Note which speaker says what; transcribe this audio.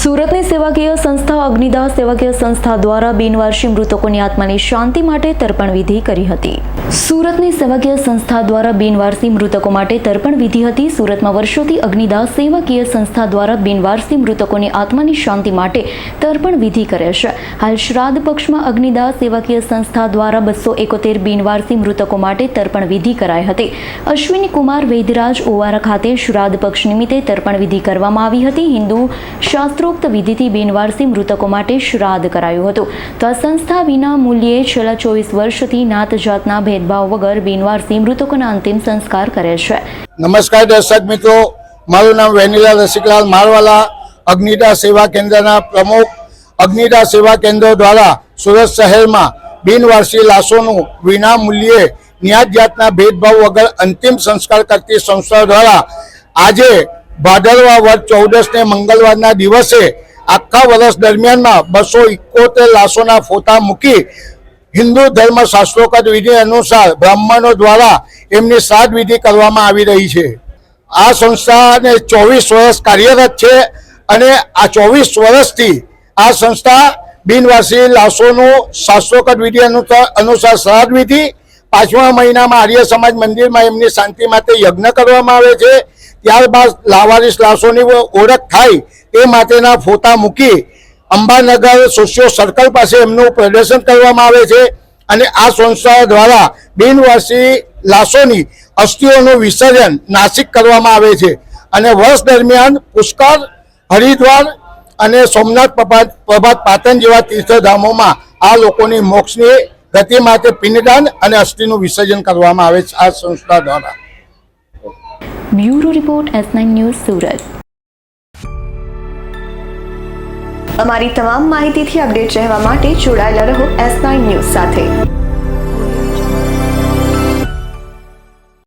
Speaker 1: સુરતની સેવાકીય સંસ્થા અગ્નિદાસ સેવાકીય સંસ્થા દ્વારા બિનવારસી મૃતકોની આત્માની શાંતિ માટે તર્પણ વિધિ કરી હતી। સુરતની સેવાકીય સંસ્થા દ્વારા બિનવારસી મૃતકો માટે તર્પણ વિધિ હતી। સુરતમાં વર્ષોથી અગ્નિદાસ સેવાકીય સંસ્થા દ્વારા બિનવારસી મૃતકોની આત્માની શાંતિ માટે તર્પણ વિધિ કરે છે। હાલ શ્રાદ્ધ પક્ષમાં અગ્નિદાસ સેવાકીય સંસ્થા દ્વારા 271 બિનવારસી મૃતકો માટે તર્પણ વિધિ કરાઈ હતી। અશ્વિની કુમાર વૈદ્યરાજ ઓવારા ખાતે શ્રાદ્ધ પક્ષ નિમિત્તે તર્પણ વિધિ કરવામાં આવી હતી। હિન્દુ શાસ્ત્રોક્ત વિધિથી બિનવારસી મૃતકો માટે શ્રાદ્ધ કરાયું હતું। તો આ સંસ્થા વિના મૂલ્યે છેલ્લા 24 વર્ષથી નાત જાતના ભેદભાવ વગર બિનવારસી મૃતકોના અંતિમ સંસ્કાર કરે છે।
Speaker 2: નમસ્કાર દર્શક મિત્રો, મારું નામ વેનીલા રસિકલાલ મારવાલા, અગ્નિદાસ સેવા કેન્દ્રના પ્રમુખ। અગ્નિદાસ સેવા કેન્દ્ર દ્વારા સુરત શહેરમાં બિનવારસી લાશોનું વિના મૂલ્યે ન્યાત જાતના ભેદભાવ વગર અંતિમ સંસ્કાર કરતી સંસ્થા દ્વારા આજે ભાદરવા વદ 14 મંગળવારના દિવસે આખા વર્ષ દરમિયાનમાં 271 લાશોના ફોટા મૂકી હિન્દુ ધર્મ શાસ્ત્રોક્ત વિધિ અનુસાર બ્રાહ્મણો દ્વારા એમની શ્રાદ્ધ વિધિ કરવામાં આવી રહી છે। આ સંસ્થાને 24 વર્ષ કાર્યરત છે અને આ 24 વર્ષથી આ સંસ્થા બિનવારસી લાશોનું શાસ્ત્રોક્ત વિધિ અનુસાર શ્રાદ્ધ વિધિ, 5મા મહિનામાં આર્ય સમાજ મંદિરમાં એમની શાંતિ માટે યજ્ઞ કરવામાં આવે છે। ત્યારબાદ લાવારીસ લાશોની ઓળખ થાય એ માટેના ફોટા મૂકી અંબાનગર સોશિયો સર્કલ પાસે એમનું પ્રદર્શન કરવામાં આવે છે અને આ સંસ્થા દ્વારા બિનવારસી લાશોની અસ્થિઓનું વિસર્જન નાસિક કરવામાં આવે છે અને વર્ષ દરમિયાન પુષ્કર, હરિદ્વાર અને સોમનાથ પ્રભાત પાટણ જેવા તીર્થધામોમાં આ લોકોની મોક્ષની ગતિ માટે પિંડદાન અને અસ્થિનું વિસર્જન કરવામાં આવે છે આ સંસ્થા દ્વારા।
Speaker 1: Bureau report S9 news Surat.
Speaker 3: અમારી તમામ માહિતીથી અપડેટ રહેવા માટે જોડાયેલા રહો S9 ન્યૂઝ સાથે।